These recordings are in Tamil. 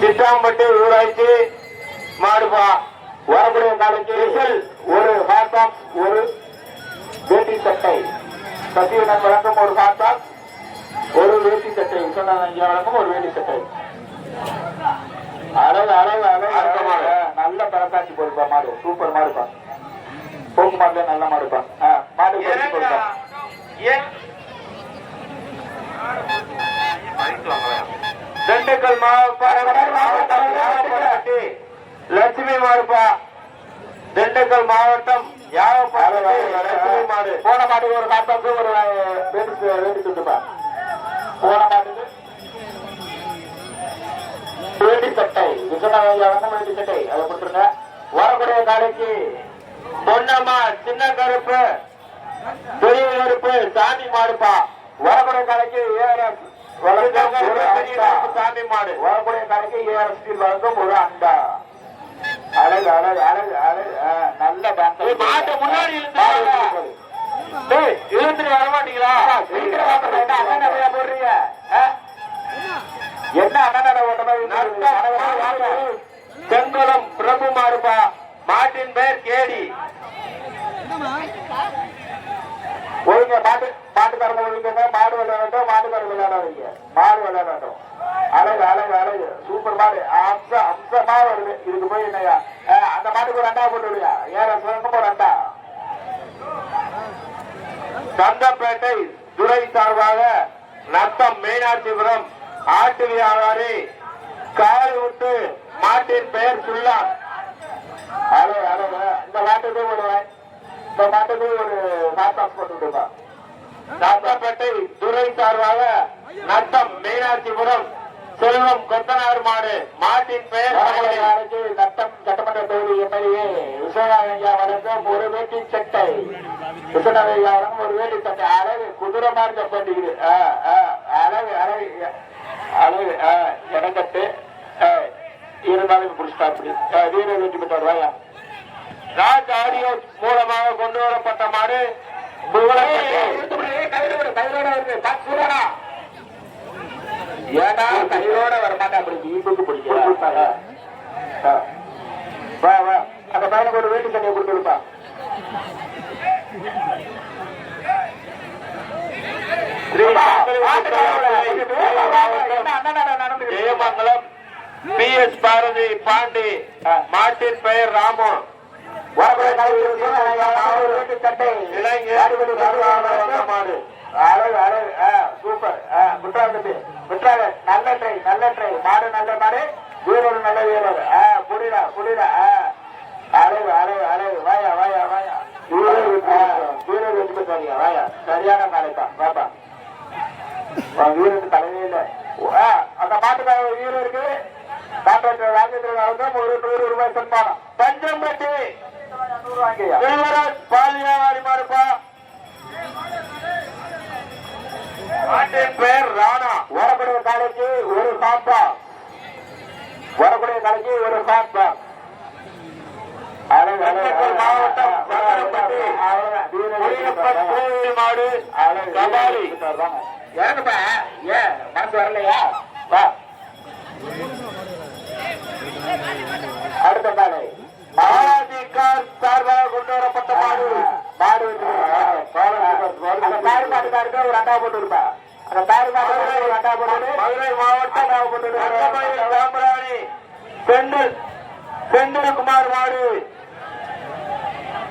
சித்தாம்பட்டி ஊராட்சி மாடுபா வரக்கூடிய நாளைக்கு ஒரு ஹாட்டாப் ஒரு வேட்டி சட்டை சத்தியனன் வழங்கும் ஒரு ஹாட்டாப் ஒரு வேட்டி சட்டை வழங்கும் ஒரு வேட்டி சட்டை அழகு அழகு அழகு நல்ல பரக்காட்சி போடுப்பா மாடு சூப்பர் மாடுப்பா போக்கு மாடுல நல்ல மாடுப்பா மாடு திண்டுக்கல் மாவட்டம் லட்சுமி மாடுப்பா திண்டுக்கல் மாவட்டம் லட்சுமி மாடு போன மாட்டுக்கு ஒரு காப்பாக்கு ஒரு வேண்டி சுட்டுப்பா போன மாட்டுக்கு வேண்டி சட்டை வேண்டி சட்டை அதை கொடுத்துருங்க வரக்கூடிய காலைக்கு பொன்னம்மா சின்ன கருப்பு பெரிய கருப்பு சாமி மாடுப்பா வரக்கூடிய காலைக்கு சாமி மாடு வரக்கூடிய கடைக்கு ஏஆர்எஸ்டி வழங்கும் ஒரு அண்டா அழகு அழகு அழகு அழகு நல்ல மாட்டை முன்னாடி இழுத்துட்டு வர மாட்டீங்களா அண்ணன் போடுறீங்க என்ன அண்ணன் செங்குளம் பிரபு மாடுப்பா மாட்டின் பெயர் கேடி ஒழுங்க மாட்டுக்காரங்க ஒழுங்க மாடு விளையாடட்டும் மாட்டுக்காரங்க விளையாடாதீங்க மாடு விளையாடட்டும் அழகு அழகு அழகு சூப்பர் மாடு அம்சமா வருது இதுக்கு போய் என்னையா அந்த மாட்டுக்கு ஒரு அண்டா போட்டு விடுங்க ஏழு ஒரு அண்டா சந்தப்பேட்டை துறை சார்பாக நத்தம் மீனாட்சிபுரம் ஆட்டு வியாபாரி காலை விட்டு மாட்டின் பெயர் சுல்லான் அழகு அழகு இந்த மாட்டுக்கு விடுவேன் இந்த மாட்டுக்கு ஒரு நாட்டாஸ் போட்டு விடுவா சாத்தாப்பேட்டை துறை சார்பாக நத்தம் மீனாட்சிபுரம் செல்வம் கொத்தனார் மாடு மாட்டின் பெயர் நத்தம் சட்டமன்ற தொகுதி எம்எல்ஏ விஸ்வநாதையா வழங்கும் ஒரு வேட்டி சட்டை விஸ்வநாதையா வழங்கும் ஒரு வேட்டி சட்டை அழகு குதிரை மாதிரி தப்பாண்டிக்குது அழகு அழகு அழகு இடங்கட்டு இருந்தாலும் பிடிச்சிட்டா அப்படி வீரர் வெற்றி பெற்றார் வாயா ராஜ் ஆடியோ மூலமாக கொண்டு வரப்பட்ட மாடு ஏடா கையோட வரமாட்டா அப்படி வீட்டுக்கு பிடிக்க அந்த பையனுக்கு ஒரு வேட்டி சட்டையை கொடுத்துருப்பா ஜெயமங்கலம் பி எஸ் பாரதி பாண்டி மாட்டின் பெயர் ராமு சூப்பர் நல்ல ட்ரை நல்ல ட்ரை மாடு நல்ல மாடு வீரர் நல்ல வீரர் புடிடா புடிடா அழகு அழகு அழகு வாயா வாயா வாயா வீரர் வெற்றி பெற்றாரியா வாயா சரியான நாளைப்பா வாப்பா வீரருக்கு தலைவே இல்லை அந்த மாட்டுக்கார வீரருக்கு டாக்டர் ராஜேந்திரன் ஒரு 100 ரூபாய் சன்மானம் பஞ்சம்பட்டி பால் வியாபாரி மாறுப்பா மாட்டின் பெயர் ராணா வரக்கூடிய காலைக்கு ஒரு சாப்பா வரக்கூடிய காலைக்கு ஒரு சாப்பா மாவட்டம் மாடு கபாலி ஏங்கப்பா ஏன் மனசு வரலையா வா அடுத்த காலை மகாராஜிக்கார் சார்பாக கொண்டு வரப்பட்ட மாடு மாடு தாய் மாட்டுக்காருக்கு ஒரு அண்டா போட்டு இருப்பா அந்த தாய் மாட்டுக்காருக்கு ஒரு அண்டா போட்டு மதுரை மாவட்டம் போட்டு செந்தில் குமார் மாடு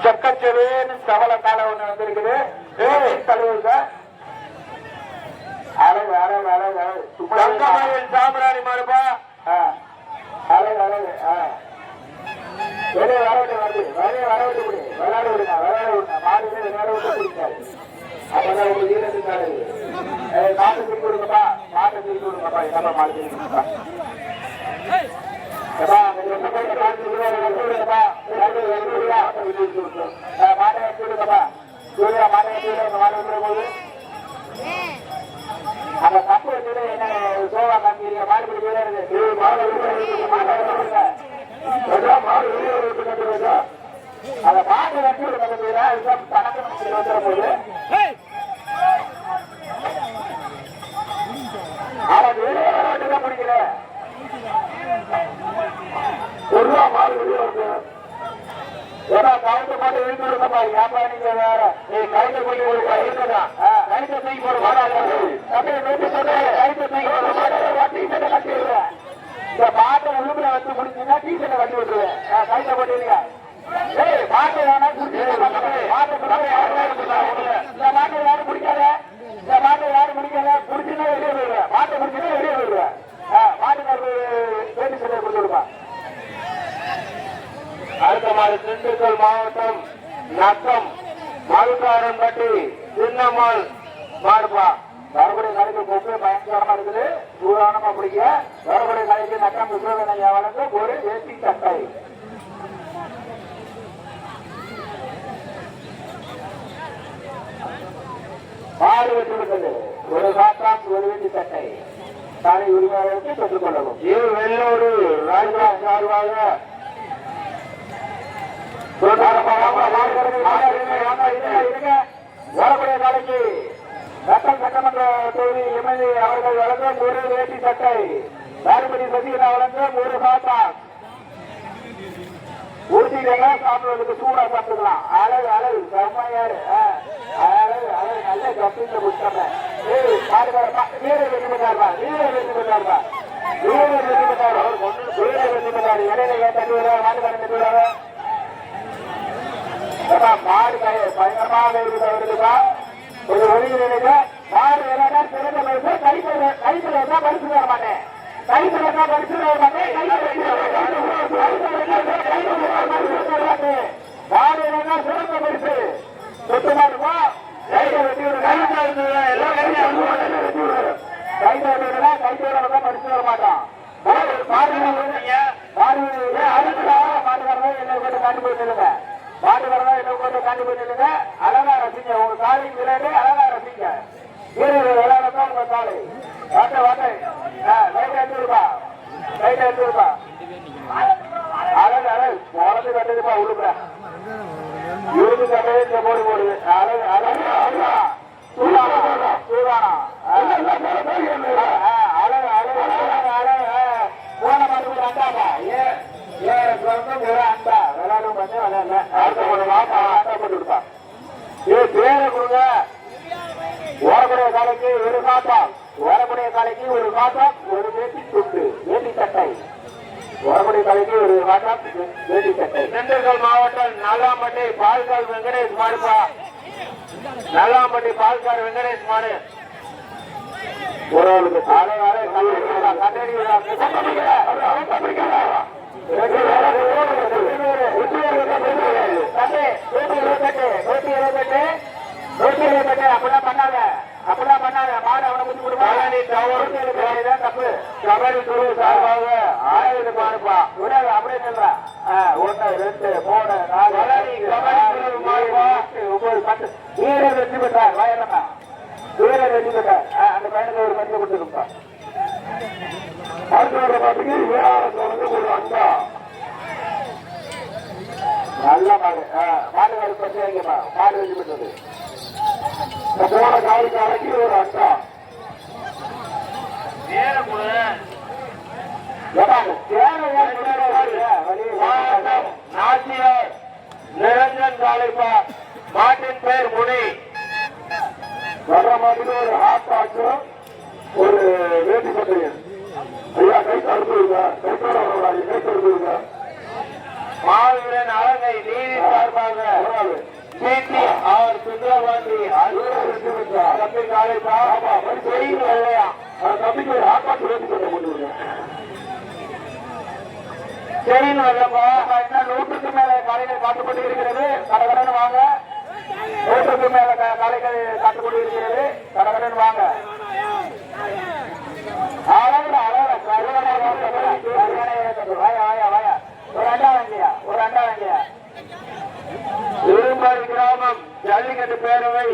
சக்கச்செவேன்னு சவள காலை ஒண்ணு வந்திருக்குது தலைவர் சார் அழகு அழகு அழகு அழகு சாம்பிராணி மாடுப்பா அழகு அழகு வெளியே வரவிட்டு வருது வெளியே வரவிட்டு விடு விளையாட விடுங்க விளையாட விடுங்க மாடு விளையாட விட்டு பிடிக்காது அப்பதான் ஒரு வீரத்துக்காரு மாட்டை திருப்பி விடுங்கப்பா மாட்டை திருப்பி விடுங்கப்பா என்னப்பா மாடு திருப்பி விடுங்கப்பா மாட்டை வச்சு விடுங்கப்பா சூர்யா மாட்டை வச்சு விடுங்க மாடு விடுற போது அந்த கப்பு வச்சு என்ன சோழா காமிக்கிறீங்க மாடு பிடி இருக்கு மாடு மாட்டை அதை பாட்டு வச்சு ஒரு கணக்கு வந்துற போது அவன் பிடிக்கல இழுத்து விடுங்கப்பா. ஏப்பா நீங்க வேற கைத்த போய் கொடுப்பா இருக்கா கைத்த தூக்கி போட மாட்டாங்க. கைத்த தூக்கி போட கட்டிடுவேன். இந்த பாட்டை உள்ளுக்குள்ள வச்சு முடிச்சுன்னா டீஷர்ட்டை கட்டி விட்டுருவேன். கைத்த போட்டீங்க பாட்டை வேணா இந்த மாட்டை யாரும் பிடிக்காத. இந்த மாட்டை யாரும் பிடிக்காத. பிடிச்சுன்னா வெளியே போயிடுவேன். மாட்டை பிடிச்சுன்னா வெளியே போயிடுவேன். மாட்டுக்காரரு பேட்டி சட்டை கொடுத்து விடுப்பா. அடுத்த மாதிரி திண்டுக்கல் மாவட்டம் நத்தம் மதுக்காரன்பட்டி சின்னம்மாள் மாடுப்பா. வரக்கூடிய கலைக்கு கொப்பு பயங்கரமா இருக்குது. சூடானமா பிடிக்க வரக்கூடிய கலைக்கு நட்டம் விஸ்வநாய வழங்க ஒரு வேட்டி சட்டை. மாடு வெற்றி விட்டது. ஒரு காற்றான் ஒரு வேட்டி சட்டை தானே உரிமையாளருக்கு பெற்றுக் கொள்ளவும். இவர் வெள்ளோடு ராஜா சார்பாக வரக்கூடிய காலைக்கு சட்டம் சட்டமன்ற தொகுதி எம்எல்ஏ அவர்கள் வழங்கும் ஒரு வேட்டி சட்டை. தாரிபதி சசிகலா வழங்கும் ஒரு காட்டான். உறுதியில சாப்பிடுறதுக்கு சூடா சாப்பிட்டுக்கலாம். அழகு அழகு செம்மையாரு அழகு அழகு நல்ல கப்பிங்க புத்தக வீரர் வெற்றி பெற்றார்பா. வீரர் வெற்றி பெற்றார்பா. வீரர் வெற்றி பெற்றார். வீரர் வெற்றி பெற்றார். இடையில தண்ணி வருவா மாட்டுக்காரன் தண்ணி வருவா. மாடு பயங்கரமாக இருக்கிறவர்களுக்கா ஒரு ஒளியில மாடு வேணா சிறந்த பரிசு கைத்துல தான் பரிசு தர மாட்டேன். கைத்துல தான் பரிசு தர மாட்டேன். மாடு வேணா சிறந்த பரிசு சொத்து மாடுப்பா. கைத்தை வெட்டி விடு. கைத்தோட தான் பரிசு தர மாட்டான். மாட்டுக்காரங்க என்ன கொண்டு காட்டி போய் நில்லுங்க. மாட்டுக்காரங்க என்ன கொண்டு காட்டி போய் நில்லுங்க. அழகா ரசிங்க. உங்க காலையும் விளையாடு அழகா ரசிங்க. வீரர்கள் விளையாடத்தான் உங்க காலை வாட்டை வாட்டை லைட்டா எடுத்துருப்பா. லைட்டா எடுத்துருப்பா. அழகு அழகு குழந்தை கட்டுதுப்பா. உள்ளுக்குற இருக்கு கட்டவே இந்த போடு போடுது. அழகு அழகு அழகா சூடானா சூடானா அழகு அழகு அழகு அழகு போன மாட்டுக்கு அண்டாப்பா. ஏன் ஒரு அண்டா விளையாடும் பண்ணி விளையாடல. அடுத்த ஒரு மாப்பா அண்டா போட்டு விடுப்பா. பேரை கொடுங்க. ஓரக்கூடிய காலைக்கு ஒரு காட்டம். ஓரக்கூடிய காலைக்கு ஒரு காட்டம். ஒரு வேட்டி துண்டு வேட்டி சட்டை. ஓரக்கூடிய காலைக்கு ஒரு காட்டம் வேட்டி சட்டை. திண்டுக்கல் மாவட்டம் நல்லாம்பட்டி பால்கால் வெங்கடேஷ் மாடுப்பா. நல்லாம்பட்டி பால்கார் வெங்கடேஷ் மாடு. ஒரு கண்ணடி அப்படிலாம் பண்ணாத. அப்படிலாம் பண்ணாத. மாடு அவனை குத்தி கொடுப்பாங்க. தப்பு கபடி குழு சார்பாக 1000 மாடுப்பா. விடாது அப்படியே சொல்றா. 1 2 3 4 9 10 வீரர் வெற்றி பெற்றார். வயலமா வீரர் வெற்றி பெற்றார். அந்த பையனுக்கு ஒரு பரிசு கொடுத்துருப்பா. ஒரு அண்டா நல்ல மாடு. மாடு பற்றி வைங்கப்பா. மாடு வெற்றி பெற்றது. போன காலைக்கு ஒரு அண்டா. நிரஞ்சன் காலைப்பா. மாட்டின் பெயர் முனி. வர்ற மாதிரி ஒரு ஹாட் பாக்ஸும் ஒரு வேட்டி சட்டையும். ஐயா கை தடுத்துருங்க. கைத்தோட வரக்கூடாது. கை தடுத்துருங்க. மாவீரன் அழகை நீதி சார்பாக பேட்டி அவர் சுந்தரபாண்டி தம்பி காலைப்பா. செய்யும் இல்லையா தம்பிக்கு ஒரு ஹாட் பாக்ஸ் வேட்டி சட்டை கொண்டு வருங்க. சரின்னு வரலப்பா. 100க்கு மேல காலைகள் காட்டுப்பட்டு இருக்கிறது. கடகடன் வாங்க. 100க்கு மேல காலைகள் காட்டுப்பட்டு இருக்கிறது. கடகடன் வாங்க. ஒரு அண்டா வாங்கியா. ஒரு அண்டா வாங்கியா. இரும்படி கிராமம் ஜல்லிக்கட்டு பேரவை.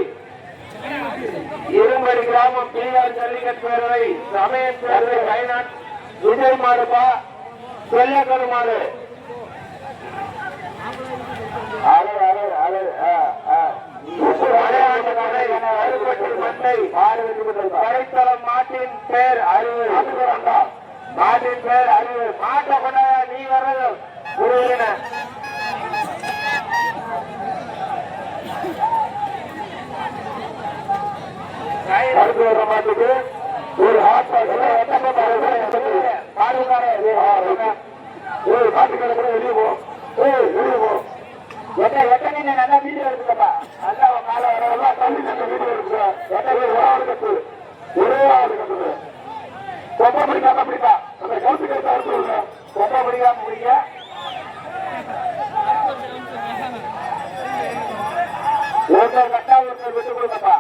இரும்படி கிராமம் பிஆர் ஜல்லிக்கட்டு பேரவை சமயம் பேரவை கைநாட் விஜய் மாடுப்பா. செல்லக்கரு மாடு. கரைத்தளம் மாட்டின் பேர் அறிவு. மாட்டின் பேர் அறிவு. மாட்டை கொண்டாயா நீ வர்றது ஒரு அடுத்து வர மாட்டுக்கு ஒரு ஹாட் ஒரு காட்டுக்கடை கூட வெளியே போ வெளியே போ எத்தனை நல்லா வீடியோ எடுத்துக்கப்பா நல்லா காலை வரவெல்லாம் தள்ளி நல்ல வீடியோ எடுத்துக்க ஒரு ஆள் கட்டு ஒரே ஆள் கட்டுது ரொம்ப பிடிக்காம பிடிப்பா அந்த கவுத்து கைத்தா இருக்கு ரொம்ப பிடிக்காம பிடிக்க ஒருத்தர் கட்டா ஒருத்தர் விட்டு கொடுக்கப்பா